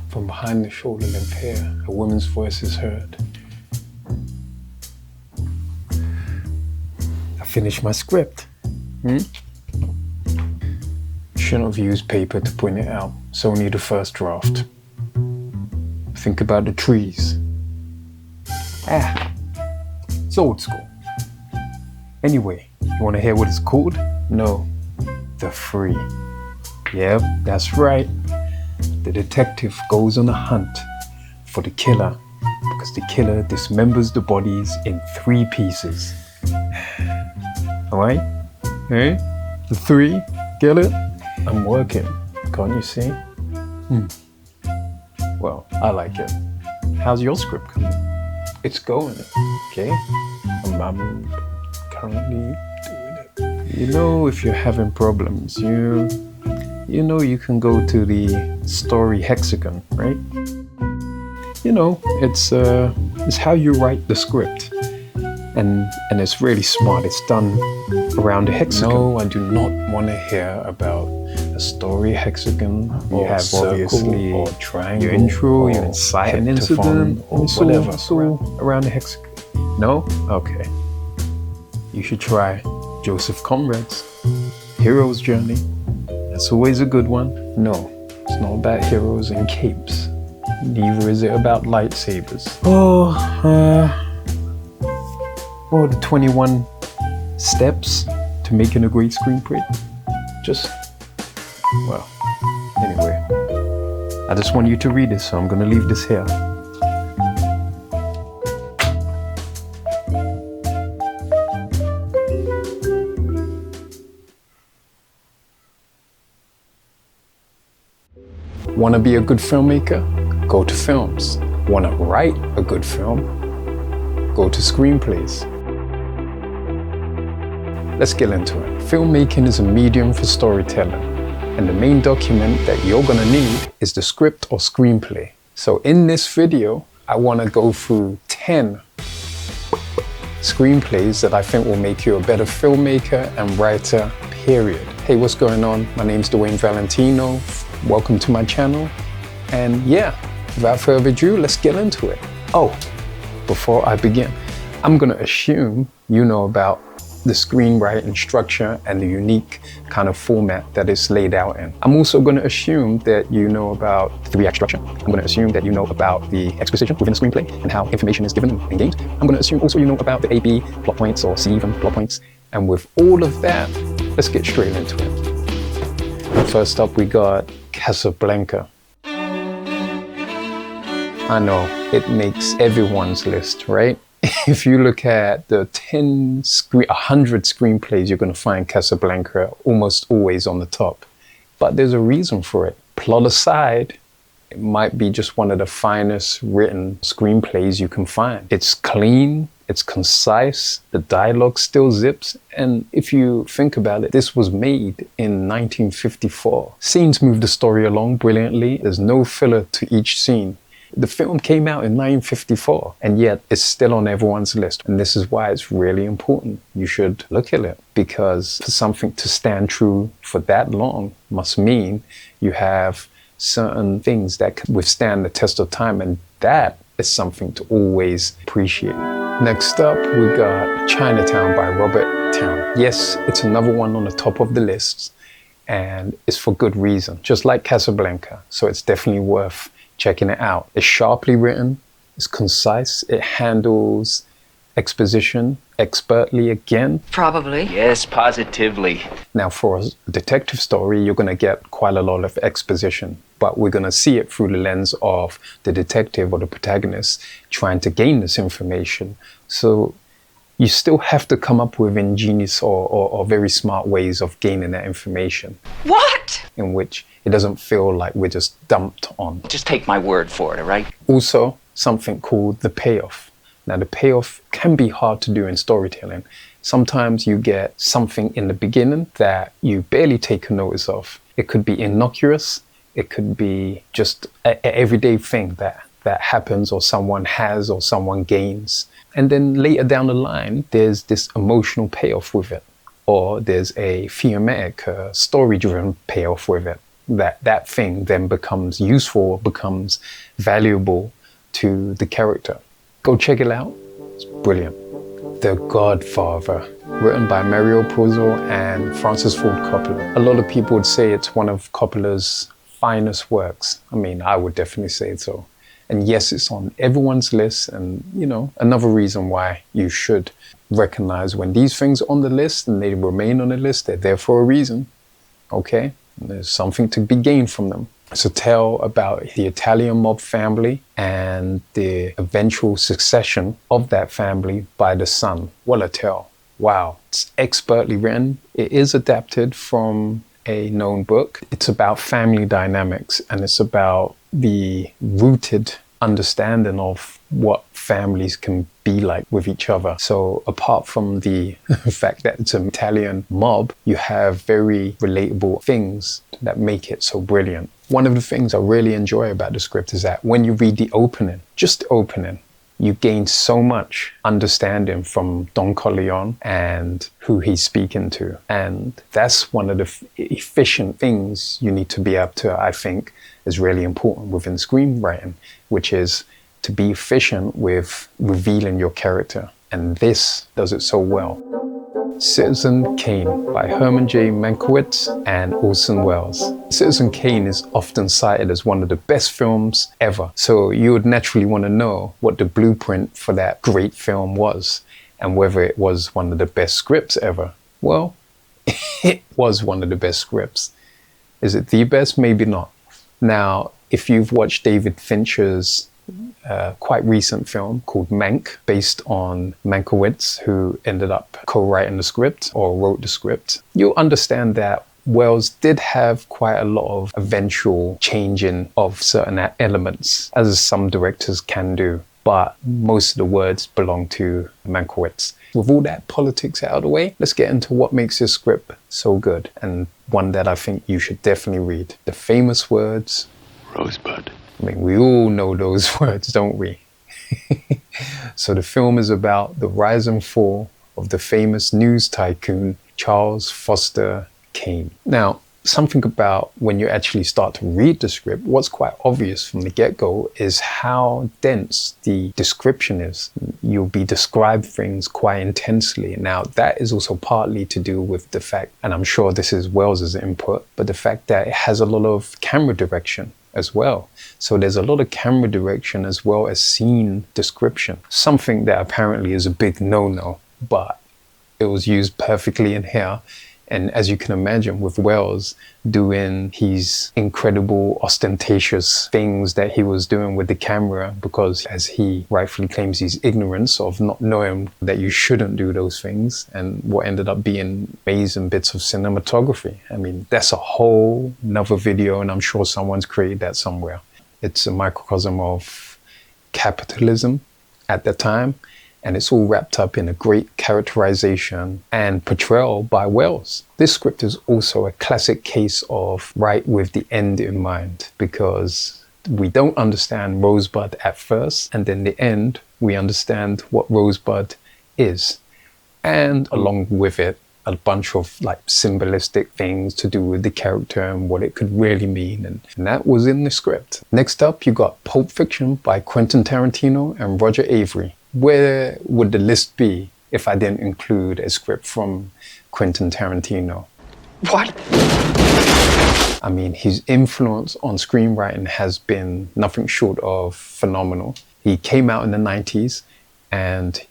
From behind the shoulder-length hair, a woman's voice is heard. I finished my script. Shouldn't have used paper to point it out. It's only the first draft. Think about the trees. It's old school. Anyway, you want to hear what it's called? No, The Free. Yep, that's right. The detective goes on a hunt for the killer because the killer dismembers the bodies in 3 pieces. Alright? Hey? The 3? Get it? I'm working, can't you see? Well, I like it. How's your script coming? It's going, okay? I'm currently doing it. You know, if you're having problems, you know you can go to the story hexagon, right? You know, it's how you write the script. And it's really smart. It's done around a hexagon. No, I do not want to hear about a story hexagon or you have circle obviously or triangle. Your intro, your incite an incident, or whatever. It's all around the hexagon. No? Okay. You should try Joseph Conrad's Hero's Journey. That's always a good one. No, it's not about heroes and capes. Neither is it about lightsabers. Or the 21 steps to making a great screenplay. Anyway, I just want you to read this, so I'm gonna leave this here. Wanna be a good filmmaker? Go to films. Wanna write a good film? Go to Screenplays. Let's get into it. Filmmaking is a medium for storytelling, and the main document that you're gonna need is the script or screenplay. So in this video, I wanna go through 10 screenplays that I think will make you a better filmmaker and writer, period. Hey, what's going on? My name's Dwayne Valentino. Welcome to my channel. And yeah, without further ado, let's get into it. Oh, before I begin, I'm gonna assume you know about the screenwriting structure and the unique kind of format that it's laid out in. I'm also going to assume that you know about the 3-act structure. I'm going to assume that you know about the exposition within a screenplay and how information is given and gained. I'm going to assume also you know about the A-B plot points or C-even plot points. And with all of that, let's get straight into it. First up, we got Casablanca. I know, it makes everyone's list, right? If you look at the 100 screenplays, you're going to find Casablanca almost always on the top. But there's a reason for it. Plot aside, it might be just one of the finest written screenplays you can find. It's clean, it's concise, the dialogue still zips, and if you think about it, this was made in 1954. Scenes move the story along brilliantly. There's no filler to each scene. The film came out in 1954, and yet it's still on everyone's list. And this is why it's really important. You should look at it, because for something to stand true for that long must mean you have certain things that can withstand the test of time, and that is something to always appreciate. Next up, we got Chinatown by Robert Town. Yes, it's another one on the top of the list, and it's for good reason, just like Casablanca. So it's definitely worth checking it out. It's sharply written, it's concise, it handles exposition expertly again. Probably. Yes, positively. Now for a detective story, you're gonna get quite a lot of exposition, but we're gonna see it through the lens of the detective or the protagonist trying to gain this information. So you still have to come up with ingenious or very smart ways of gaining that information. What? In which it doesn't feel like we're just dumped on. Just take my word for it, all right? Also, something called the payoff. Now, the payoff can be hard to do in storytelling. Sometimes you get something in the beginning that you barely take a notice of. It could be innocuous. It could be just an everyday thing that happens or someone has or someone gains. And then later down the line, there's this emotional payoff with it. Or there's a thematic, story-driven payoff with it. that thing then becomes useful, becomes valuable to the character. Go check it out. It's brilliant. The Godfather, written by Mario Puzo and Francis Ford Coppola. A lot of people would say it's one of Coppola's finest works. I mean, I would definitely say so. And yes, it's on everyone's list, and another reason why you should recognize when these things are on the list and they remain on the list, they're there for a reason. Okay? And there's something to be gained from them. It's a tale about the Italian mob family and the eventual succession of that family by the son. What a tale. Wow. It's expertly written. It is adapted from a known book. It's about family dynamics, and it's about the rooted understanding of what families can be like with each other. So apart from the fact that it's an Italian mob, you have very relatable things that make it so brilliant. One of the things I really enjoy about the script is that when you read the opening, just the opening, you gain so much understanding from Don Corleone and who he's speaking to. And that's one of the efficient things you need to be able to, I think, is really important within screenwriting, which is to be efficient with revealing your character. And this does it so well. Citizen Kane by Herman J. Mankiewicz and Orson Welles. Citizen Kane is often cited as one of the best films ever. So you would naturally want to know what the blueprint for that great film was and whether it was one of the best scripts ever. Well, it was one of the best scripts. Is it the best? Maybe not. Now, if you've watched David Fincher's quite recent film called Mank, based on Mankiewicz, who ended up co-writing the script or wrote the script, you'll understand that Welles did have quite a lot of eventual changing of certain elements, as some directors can do. But most of the words belong to Mankiewicz. With all that politics out of the way, let's get into what makes this script so good, and one that I think you should definitely read. The famous words, Rosebud. I mean, we all know those words, don't we? So the film is about the rise and fall of the famous news tycoon, Charles Foster Kane. Now, something about when you actually start to read the script, what's quite obvious from the get-go is how dense the description is. You'll be described things quite intensely. Now, that is also partly to do with the fact, and I'm sure this is Welles's input, but the fact that it has a lot of camera direction as well. So there's a lot of camera direction as well as scene description, something that apparently is a big no-no, but it was used perfectly in here. And as you can imagine, with Welles doing his incredible ostentatious things that he was doing with the camera, because as he rightfully claims, his ignorance of not knowing that you shouldn't do those things, and what ended up being amazing bits of cinematography. I mean, that's a whole nother video, and I'm sure someone's created that somewhere. It's a microcosm of capitalism at the time. And it's all wrapped up in a great characterization and portrayal by Welles. This script is also a classic case of write with the end in mind, because we don't understand Rosebud at first, and then the end, we understand what Rosebud is. And along with it, a bunch of like symbolistic things to do with the character and what it could really mean. And that was in the script. Next up, you got Pulp Fiction by Quentin Tarantino and Roger Avary. Where would the list be if I didn't include a script from Quentin Tarantino? What? I mean, his influence on screenwriting has been nothing short of phenomenal. He came out in the 90s, and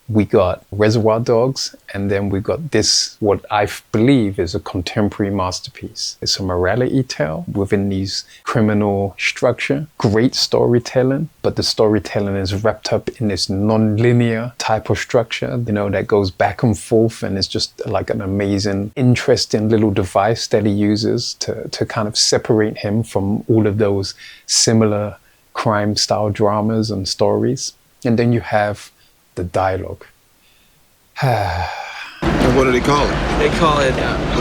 we got Reservoir Dogs, and then we got this, what I believe is a contemporary masterpiece. It's a morality tale within these criminal structure. Great storytelling, but the storytelling is wrapped up in this non-linear type of structure, that goes back and forth, and it's just like an amazing, interesting little device that he uses to kind of separate him from all of those similar crime-style dramas and stories. And then you have the dialogue. And what do they call it? They call it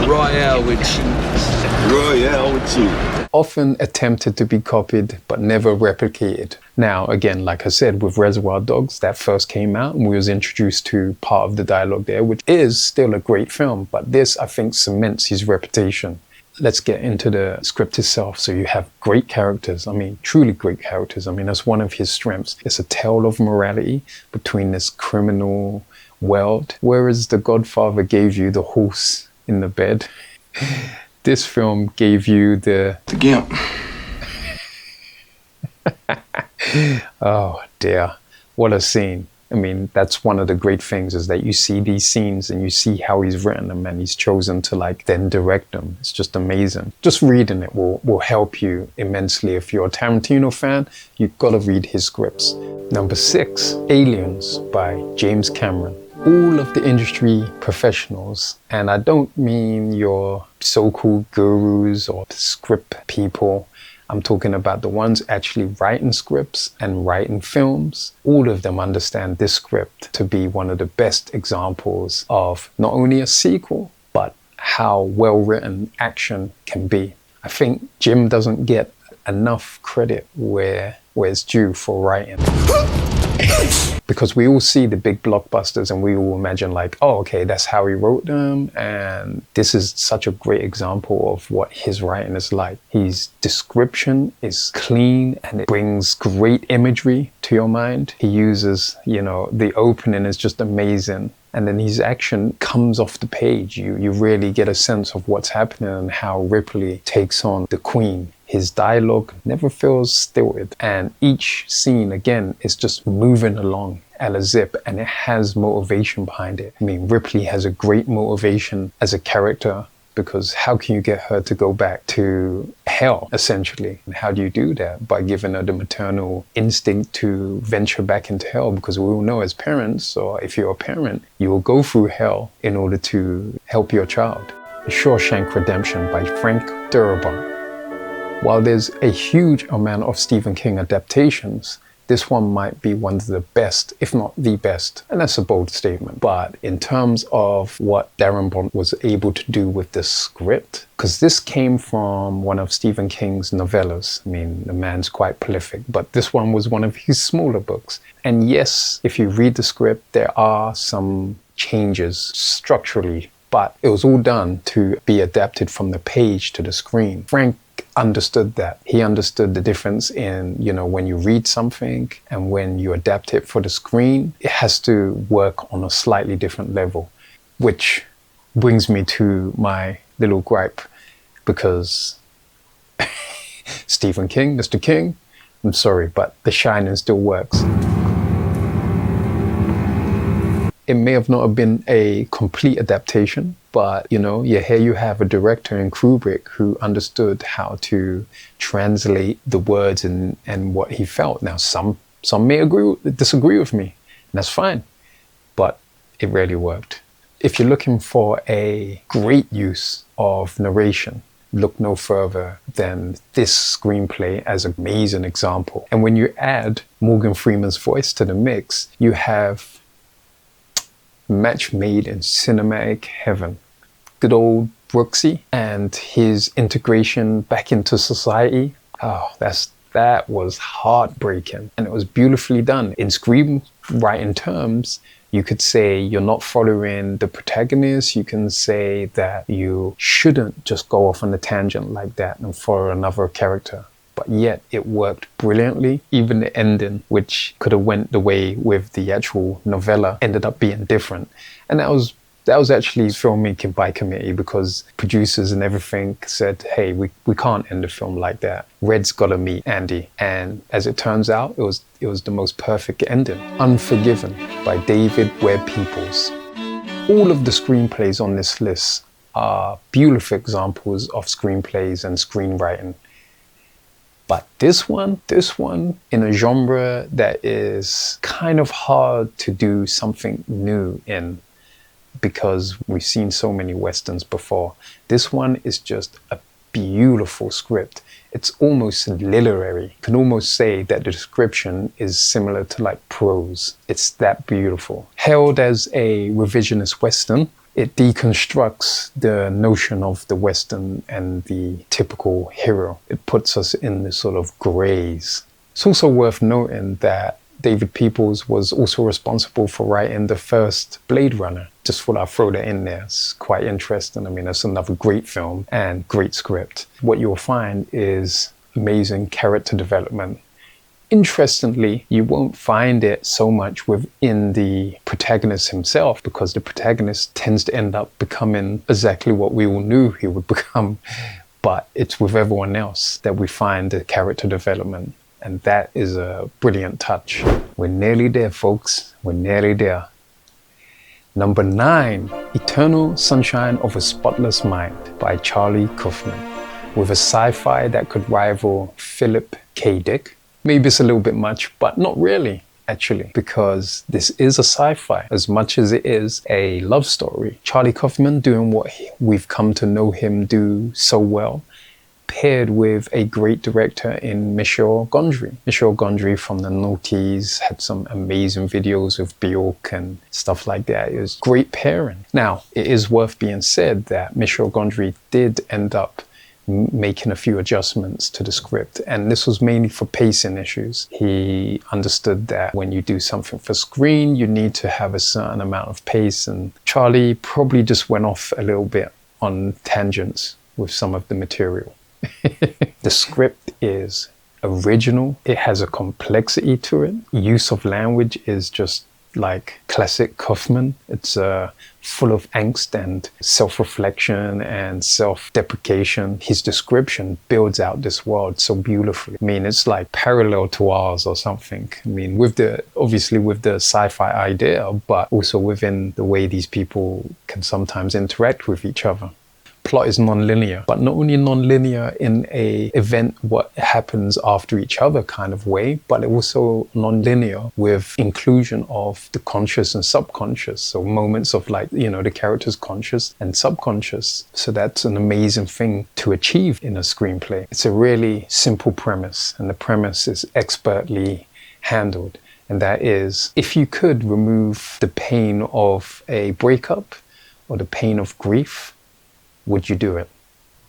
Royale with cheese. Royale with cheese. Often attempted to be copied, but never replicated. Now, again, like I said, with Reservoir Dogs, that first came out and we was introduced to part of the dialogue there, which is still a great film, but this, I think, cements his reputation. let's get into the script itself. So you have great characters. I mean, truly great characters. I mean, that's one of his strengths. It's a tale of morality between this criminal world. Whereas The Godfather gave you the horse in the bed, this film gave you the gimp. Oh dear, what a scene. I mean, that's one of the great things, is that you see these scenes and you see how he's written them, and he's chosen to like then direct them. It's just amazing. Just reading it will help you immensely. If you're a Tarantino fan, you've got to read his scripts. Number 6, Aliens by James Cameron. All of the industry professionals, and I don't mean your so-called gurus or script people, I'm talking about the ones actually writing scripts and writing films. All of them understand this script to be one of the best examples of not only a sequel, but how well-written action can be. I think Jim doesn't get enough credit where it's due for writing. Because we all see the big blockbusters and we all imagine like, oh, okay, that's how he wrote them. And this is such a great example of what his writing is like. His description is clean and it brings great imagery to your mind. He uses, the opening is just amazing. And then his action comes off the page. You really get a sense of what's happening and how Ripley takes on the Queen. His dialogue never feels stilted. And each scene, again, is just moving along at a zip, and it has motivation behind it. I mean, Ripley has a great motivation as a character, because how can you get her to go back to hell, essentially? And how do you do that? By giving her the maternal instinct to venture back into hell, because we all know as parents, or if you're a parent, you will go through hell in order to help your child. Shawshank Redemption by Frank Darabont. While there's a huge amount of Stephen King adaptations, this one might be one of the best, if not the best. And that's a bold statement. But in terms of what Darabont was able to do with the script, because this came from one of Stephen King's novellas. I mean, the man's quite prolific, but this one was one of his smaller books. And yes, if you read the script, there are some changes structurally, but it was all done to be adapted from the page to the screen. Frank understood that. He understood the difference in, when you read something and when you adapt it for the screen, it has to work on a slightly different level, which brings me to my little gripe, because Stephen King, Mr. King, I'm sorry, but The Shining still works. It may have not have been a complete adaptation, but here you have a director in Kubrick who understood how to translate the words and what he felt. Now, some may disagree with me, and that's fine, but it really worked. If you're looking for a great use of narration, look no further than this screenplay as an amazing example. And when you add Morgan Freeman's voice to the mix, you have match made in cinematic heaven. Good old Brooksy and his integration back into society. Oh, that was heartbreaking, and it was beautifully done. In screenwriting terms, you could say you're not following the protagonist. You can say that you shouldn't just go off on a tangent like that and follow another character. But yet it worked brilliantly. Even the ending, which could have went the way with the actual novella, ended up being different. And that was actually filmmaking by committee, because producers and everything said, hey, we can't end the film like that. Red's gotta meet Andy. And as it turns out, it was the most perfect ending. Unforgiven by David Webb Peoples. All of the screenplays on this list are beautiful examples of screenplays and screenwriting. But this one, in a genre that is kind of hard to do something new in, because we've seen so many Westerns before. This one is just a beautiful script. It's almost literary. You can almost say that the description is similar to like prose. It's that beautiful. Hailed as a revisionist Western, it deconstructs the notion of the Western and the typical hero. It puts us in this sort of grays. It's also worth noting that David Peoples was also responsible for writing the first Blade Runner. Just thought I'd throw that in there. It's quite interesting. I mean, it's another great film and great script. What you'll find is amazing character development. Interestingly, you won't find it so much within the protagonist himself, because the protagonist tends to end up becoming exactly what we all knew he would become. But it's with everyone else that we find the character development. And that is a brilliant touch. We're nearly there, folks. We're nearly there. Number 9, Eternal Sunshine of a Spotless Mind by Charlie Kaufman. With a sci-fi that could rival Philip K. Dick. Maybe it's a little bit much, but not really, actually, because this is a sci-fi as much as it is a love story. Charlie Kaufman doing what we've come to know him do so well, paired with a great director in Michel Gondry. Michel Gondry from the noughties had some amazing videos of Bjork and stuff like that. It was great pairing. Now, it is worth being said that Michel Gondry did end up making a few adjustments to the script, and this was mainly for pacing issues. He understood that when you do something for screen, you need to have a certain amount of pace, and Charlie probably just went off a little bit on tangents with some of the material. The script is original. It has a complexity to it. Use of language is just like classic Kaufman. It's full of angst and self-reflection and self-deprecation. His description builds out this world so beautifully. I mean, it's like parallel to ours or something. I mean, obviously with the sci-fi idea, but also within the way these people can sometimes interact with each other. Plot is non-linear, but not only non-linear in a event what happens after each other kind of way, but also non-linear with inclusion of the conscious and subconscious. So moments of like, the character's conscious and subconscious. So that's an amazing thing to achieve in a screenplay. It's a really simple premise, and the premise is expertly handled. And that is, if you could remove the pain of a breakup or the pain of grief, would you do it?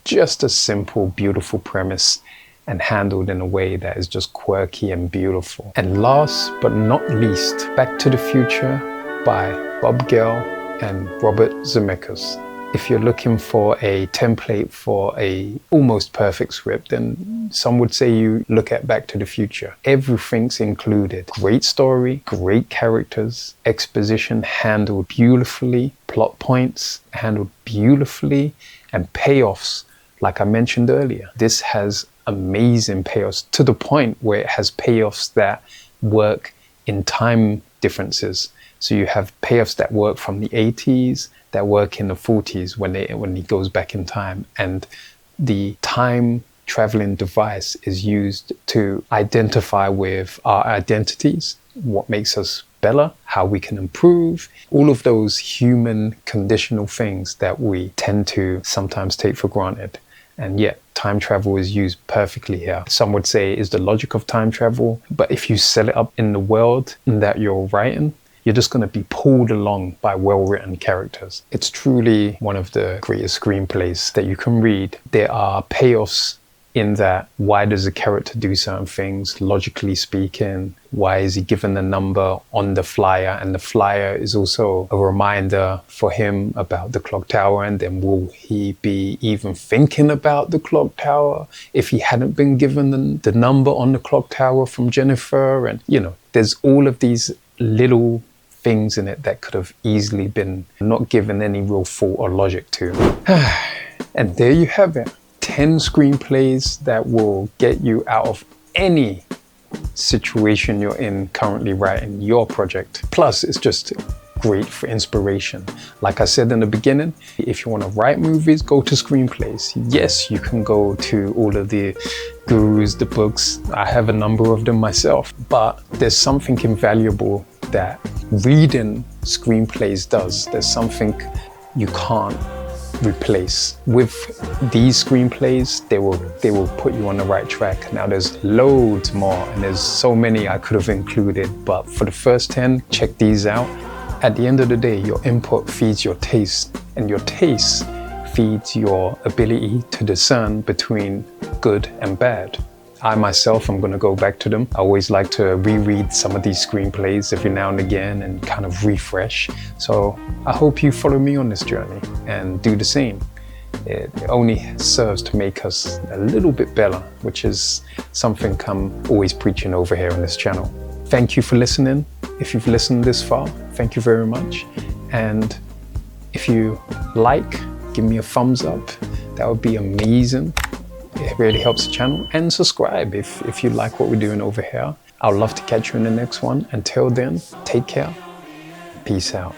Just a simple, beautiful premise, and handled in a way that is just quirky and beautiful. And last but not least, Back to the Future by Bob Gale and Robert Zemeckis. If you're looking for a template for a almost perfect script, then some would say you look at Back to the Future. Everything's included. Great story, great characters, exposition handled beautifully, plot points handled beautifully, and payoffs, like I mentioned earlier. This has amazing payoffs to the point where it has payoffs that work in time differences. So you have payoffs that work from the 80s, that work in the 40s when he goes back in time. And the time traveling device is used to identify with our identities, what makes us better, how we can improve, all of those human conditional things that we tend to sometimes take for granted. And yet time travel is used perfectly here. Some would say is the logic of time travel, but if you set it up in the world that you're writing, you're just going to be pulled along by well-written characters. It's truly one of the greatest screenplays that you can read. There are payoffs in that. Why does a character do certain things, logically speaking? Why is he given the number on the flyer? And the flyer is also a reminder for him about the clock tower. And then will he be even thinking about the clock tower if he hadn't been given the number on the clock tower from Jennifer? And, there's all of these little things in it that could have easily been not given any real thought or logic to. And there you have it. 10 screenplays that will get you out of any situation you're in currently writing your project. Plus, it's just great for inspiration. Like I said in the beginning, if you want to write movies, go to Screenplays. Yes, you can go to all of the gurus, the books. I have a number of them myself, but there's something invaluable that reading screenplays does. There's something you can't replace. With these screenplays, they will put you on the right track. Now there's loads more, and there's so many I could have included, but for the first 10, check these out. At the end of the day, your input feeds your taste, and your taste feeds your ability to discern between good and bad. I myself am going to go back to them. I always like to reread some of these screenplays every now and again and kind of refresh. So I hope you follow me on this journey and do the same. It only serves to make us a little bit better, which is something I'm always preaching over here on this channel. Thank you for listening. If you've listened this far, thank you very much. And if you like, give me a thumbs up. That would be amazing. It really helps the channel. And subscribe if you like what we're doing over here. I'd love to catch you in the next one. Until then, take care. Peace out.